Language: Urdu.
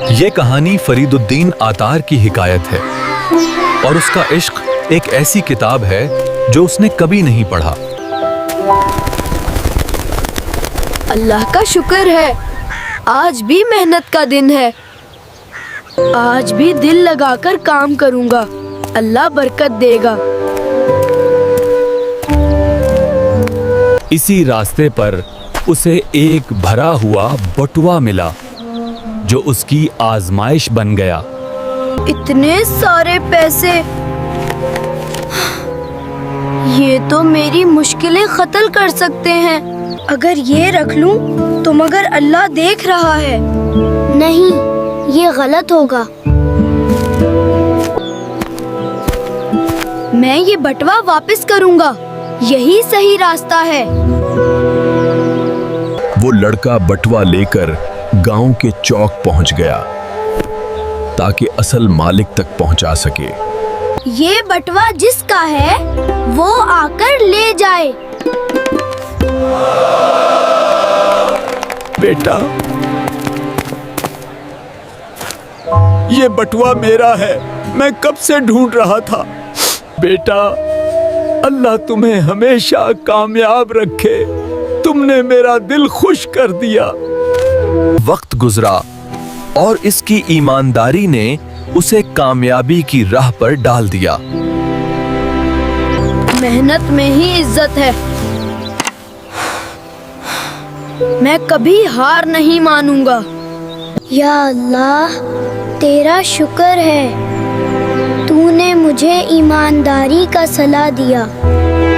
یہ کہانی فرید الدین آتار کی حکایت ہے اور اس کا عشق ایک ایسی کتاب ہے جو اس نے کبھی نہیں پڑھا۔ اللہ کا شکر ہے، آج بھی محنت کا دن ہے۔ آج بھی دل لگا کر کام کروں گا، اللہ برکت دے گا۔ اسی راستے پر اسے ایک بھرا ہوا بٹوا ملا جو اس کی آزمائش بن گیا۔ اتنے سارے پیسے، یہ تو میری مشکلیں قتل کر سکتے ہیں۔ اگر یہ رکھ لوں تو مگر اللہ دیکھ رہا ہے۔ نہیں، یہ غلط ہوگا۔ میں یہ بٹوا واپس کروں گا، یہی صحیح راستہ ہے۔ وہ لڑکا بٹوا لے کر گاؤں کے چوک پہنچ گیا تاکہ اصل مالک تک پہنچا سکے۔ یہ بٹوا جس کا ہے وہ آ کر لے جائے۔ بیٹا، یہ بٹوا میرا ہے، میں کب سے ڈھونڈ رہا تھا۔ بیٹا، اللہ تمہیں ہمیشہ کامیاب رکھے، تم نے میرا دل خوش کر دیا۔ وقت گزرا اور اس کی ایمانداری نے اسے کامیابی کی راہ پر ڈال دیا۔ محنت میں ہی عزت ہے، میں کبھی ہار نہیں مانوں گا۔ یا اللہ، تیرا شکر ہے، تو نے مجھے ایمانداری کا صلاح دیا۔